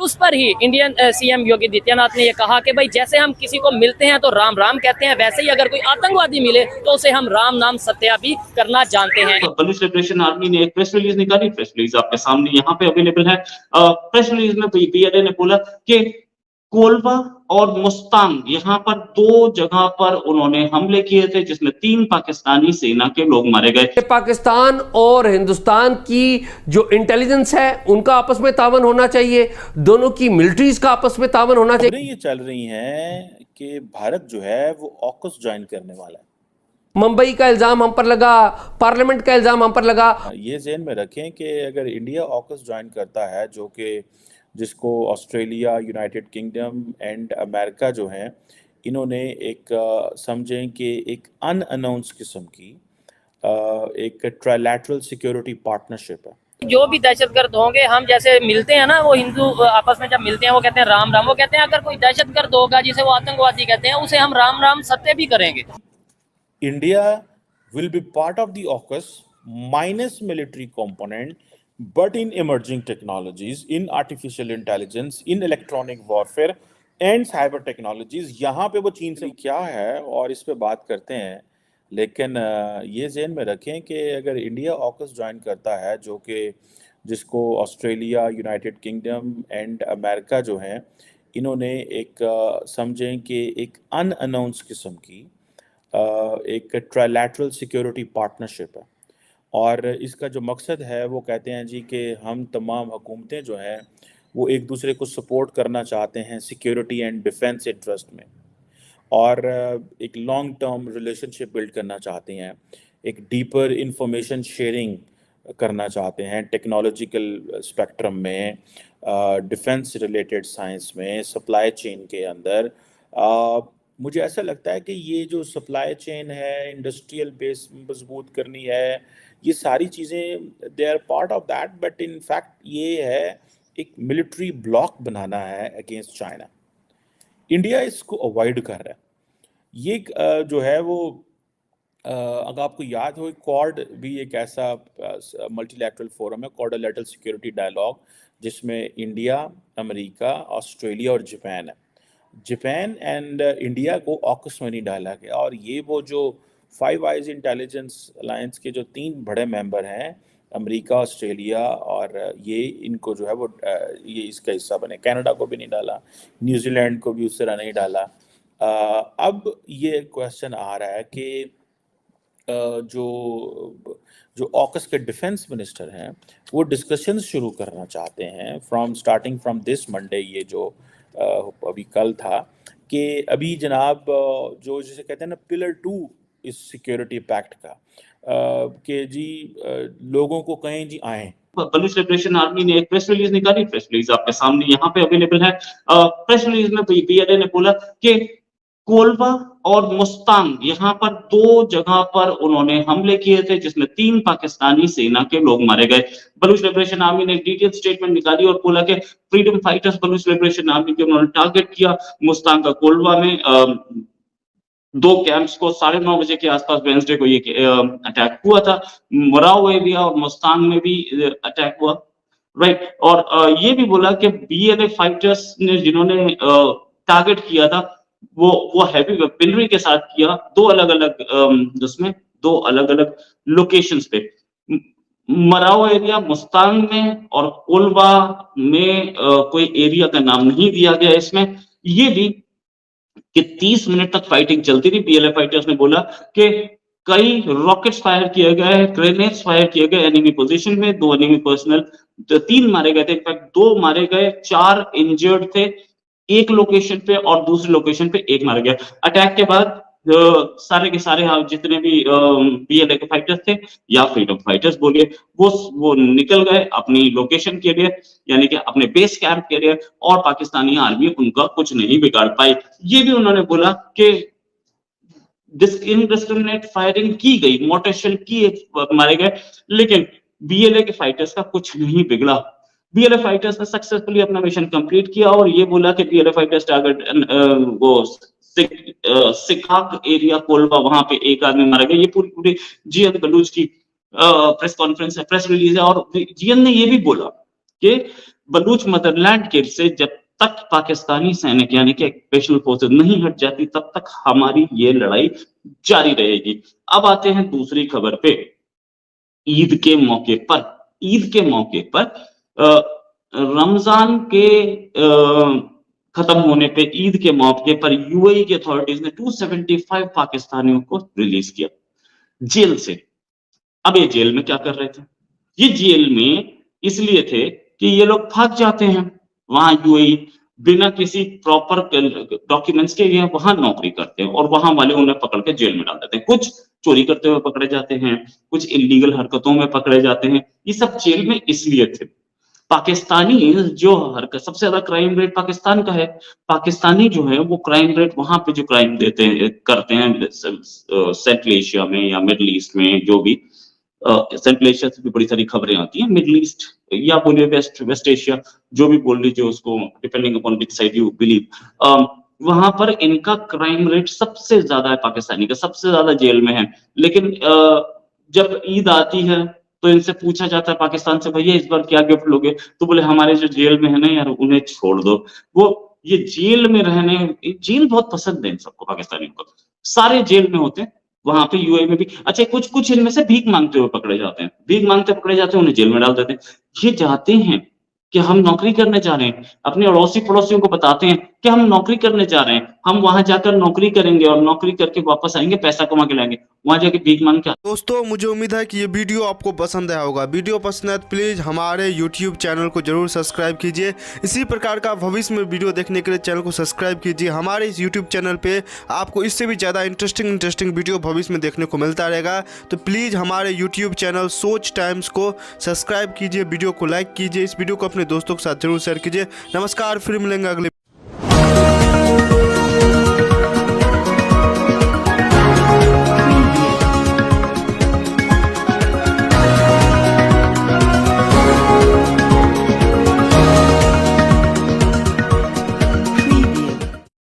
उस पर ही Indian CM Yogi Adityanath ने ये कहा कि भाई जैसे हम किसी को मिलते हैं तो राम राम कहते हैं, वैसे ही अगर कोई आतंकवादी मिले तो उसे हम राम नाम सत्या भी करना जानते हैं। पॉपुलर लिबरेशन आर्मी ने एक प्रेस रिलीज निकाली, प्रेस रिलीज आपके सामने यहाँ पे अवेलेबल है। प्रेस रिलीज में पीएलए ने बोला कि कोलवा और मुस्तांग यहाँ पर 2 जगह पर उन्होंने हमले किए थे, जिसमें 3 पाकिस्तानी सेना के लोग मारे गए। पाकिस्तान और हिंदुस्तान की जो इंटेलिजेंस है उनका आपस में तावन होना चाहिए, दोनों की मिलिट्रीज का आपस में तावन होना चाहिए। ये चल रही हैं कि भारत जो है वो ऑकस ज्वाइन करने वाला है। मुंबई का इल्जाम हम पर लगा, पार्लियामेंट का इल्जाम हम पर लगा। ये ज़हन में रखें कि अगर इंडिया ऑकस ज्वाइन करता है, जो कि जिसको Australia, United kingdom and America जो हैं इन्होंने एक समझें कि एक अनअनाउंस किस्म की एक ट्राइलैटरल सिक्योरिटी पार्टनरशिप है। जो भी दहशतगर्द होंगे, हम जैसे मिलते हैं ना, वो हिंदू आपस में जब मिलते हैं वो कहते हैं राम राम, वो कहते हैं अगर कोई दहशतगर्द होगा जिसे वो आतंकवादी कहते हैं उसे हम राम राम सत्य भी करेंगे। India will be part of the AUKUS minus military component, but in emerging technologies, in artificial intelligence, in electronic warfare and cyber technologies। यहाँ पे वो चीन से क्या है और इस पे बात करते हैं, लेकिन ये ज़हन में रखें कि अगर इंडिया AUKUS ज्वाइन करता है, जो कि जिसको Australia, United kingdom and America जो हैं इन्होंने एक समझें कि एक अनअनाउंस किस्म की एक ट्राइलैटरल सिक्योरिटी पार्टनरशिप है। और इसका जो मकसद है वो कहते हैं जी कि हम तमाम हुकूमतें जो हैं वो एक दूसरे को सपोर्ट करना चाहते हैं सिक्योरिटी एंड डिफेंस इंटरेस्ट में, और एक लॉन्ग टर्म रिलेशनशिप बिल्ड करना चाहते हैं, एक डीपर इंफॉर्मेशन शेयरिंग करना चाहते हैं टेक्नोलॉजिकल स्पेक्ट्रम में, डिफेंस रिलेटेड साइंस में, सप्लाई चेन के अंदर। मुझे ऐसा लगता है कि ये जो सप्लाई चेन है, इंडस्ट्रियल बेस मजबूत करनी है, ये सारी चीज़ें they are part of that, but in fact ये है एक मिलिट्री ब्लॉक बनाना है अगेंस्ट चाइना। इंडिया इसको अवॉइड कर रहा है। ये जो है वो अगर आपको याद हो, क्वाड भी एक ऐसा मल्टीलैटरल फोरम है, क्वाड्रिलैटरल सिक्योरिटी डायलॉग, जिसमें इंडिया, अमेरिका, ऑस्ट्रेलिया और जापान है। जापान एंड इंडिया को ऑकस में नहीं डाला गया, और ये वो जो फाइव आइज इंटेलिजेंस अलायंस के जो 3 बड़े मेंबर हैं, अमेरिका, ऑस्ट्रेलिया और ये, इनको जो है वो ये इसका हिस्सा बने। कनाडा को भी नहीं डाला, न्यूजीलैंड को भी उस तरह नहीं डाला। अब ये क्वेश्चन आ रहा है कि जो ऑकस के डिफेंस मिनिस्टर हैं वो डिस्कशंस शुरू करना चाहते हैं स्टार्टिंग फ्रॉम दिस मंडे, ये जो अभी कल था, कि अभी जनाब जो जिसे कहते हैं ना पिलर 2 इस सिक्योरिटी पैक्ट का, कि जी लोगों को कहें जी आएं। पॉपुलर लिबरेशन आर्मी ने एक प्रेस रिलीज निकाली, प्रेस रिलीज आपके सामने यहाँ पे अवेलेबल है। प्रेस रिलीज में पीएलए ने बोला कि कोलवा और मुस्तांग यहाँ पर 2 जगह पर उन्होंने हमले किए थे, जिसमें 3 पाकिस्तानी सेना के लोग मारे गए। बलूच लिबरेशन आर्मी ने एक डिटेल स्टेटमेंट निकाली और बोला कि freedom fighters Baloch liberation army के उन्होंने टारगेट किया मुस्तांग का कोलवा में 2 कैंप्स को 9:30 बजे के आसपास वेडनेसडे को ये अटैक हुआ था। मराव एरिया और मुस्तांग में भी अटैक हुआ, राइट। और ये भी बोला कि बीएलए फाइटर्स ने जिन्होंने टारगेट किया था वो हैवी वेपनरी के साथ किया, 2 अलग-अलग उसमें 2 अलग-अलग लोकेशंस पे, मराव एरिया मुस्तांग में और कोलवा में कोई एरिया का नाम नहीं दिया गया इसमें। ये भी कि 30 मिनट तक फाइटिंग चलती रही। बीएलए फाइटर्स ने बोला कि कई रॉकेट्स फायर किए गए, ग्रेनेड्स फायर किए गए एनिमी पोजीशन में, 2 एनिमी पर्सनल 3 मारे गए थे, इनफैक्ट 2 मारे गए, 4 इंजर्ड थे एक लोकेशन पे, और दूसरी लोकेशन पे 1 मारा गया। अटैक के बाद सारे के सारे जितने भी बीएलए के फाइटर्स थे या फ्रीडम फाइटर्स बोलिए, वो निकल गए अपनी लोकेशन के लिए, यानी कि अपने बेस कैंप के लिए, और पाकिस्तानी आर्मी उनका कुछ नहीं बिगाड़ पाई। ये भी उन्होंने बोला कि डिस्क्रिमिनेट फायरिंग की गई, मोर्टार शेल की मारे गए, लेकिन बीएलए के फाइटर्स का कुछ नहीं बिगड़ा। बीएलए फाइटर्स ने सक्सेसफुली अपना मिशन कंप्लीट किया, और ये बोला कि बीएलए फाइटर्स टारगेट वो सिखाक एरिया कोलवा, वहां पे 1 आदमी मारा गया। ये पूरी जीएन बलूच की प्रेस कॉन्फ्रेंस है, प्रेस रिलीज है, और जीएन ने ये भी बोला कि बलूच मदरलैंड के से जब तक पाकिस्तानी सैनिक यानी कि स्पेशल फोर्सेस नहीं हट जाती तब तक हमारी ये लड़ाई जारी रहेगी। अब आते हैं दूसरी खबर पे। ईद के मौके पर रमजान के खत्म होने पे ईद के मौके पर यूएई की अथॉरिटीज ने 275 पाकिस्तानियों को रिलीज किया जेल से। अब ये जेल में क्या कर रहे थे? ये जेल में इसलिए थे कि ये लोग भाग जाते हैं वहां यूएई बिना किसी प्रॉपर डॉक्यूमेंट्स के, ये वहां नौकरी करते हैं और वहां वाले उन्हें पकड़ के जेल में डाल देते हैं। कुछ चोरी करते हुए पकड़े जाते हैं, कुछ इलीगल हरकतों में पकड़े जाते हैं। ये सब जेल में इसलिए थे। पाकिस्तानी जो हरकत, सबसे ज्यादा क्राइम रेट पाकिस्तान का है। पाकिस्तानी जो है वो क्राइम रेट वहां पे जो क्राइम करते हैं सेंट्रल एशिया में या मिडिल ईस्ट में, जो भी सेंट्रल एशिया से भी बड़ी सारी खबरें आती हैं, मिडिल ईस्ट या बोलिए वेस्ट एशिया, जो भी बोल लीजिए उसको, depending upon which side you believe, वहां पर इनका क्राइम रेट सबसे ज्यादा है। पाकिस्तानी का सबसे ज्यादा जेल में है। लेकिन जब ईद आती है तो इनसे पूछा जाता है पाकिस्तान से, भैया इस बार क्या गिफ्ट लोगे? तो बोले हमारे जो जेल में है ना यार, उन्हें छोड़ दो। वो ये जेल में रहने, जेल बहुत पसंद है इन सबको, पाकिस्तानियों को। सारे जेल में होते हैं, वहां पे यूएई में भी। अच्छा, कुछ इनमें से भीख मांगते हुए पकड़े जाते हैं, उन्हें जेल में डाल देते हैं। ये चाहते हैं कि हम नौकरी करने जा रहे हैं, अपने अड़ोसी पड़ोसियों को बताते हैं कि हम नौकरी करने जा रहे हैं, हम वहां जाकर नौकरी करेंगे और नौकरी करके वापस आएंगे, पैसा कमा के लाएंगे, वहां जाके भीख मांग के। दोस्तों, मुझे उम्मीद है कि ये वीडियो आपको पसंद आया होगा। वीडियो पसंद है तो प्लीज़ हमारे यूट्यूब चैनल को जरूर सब्सक्राइब कीजिए। इसी प्रकार का भविष्य में वीडियो देखने के लिए चैनल को सब्सक्राइब कीजिए। हमारे इस यूट्यूब चैनल पे आपको इससे भी ज़्यादा इंटरेस्टिंग वीडियो भविष्य में देखने को मिलता रहेगा। तो प्लीज़ हमारे यूट्यूब चैनल सोच टाइम्स को सब्सक्राइब कीजिए, वीडियो को लाइक कीजिए, इस वीडियो को अपने दोस्तों के साथ जरूर शेयर कीजिए। नमस्कार, फिर मिलेंगे अगले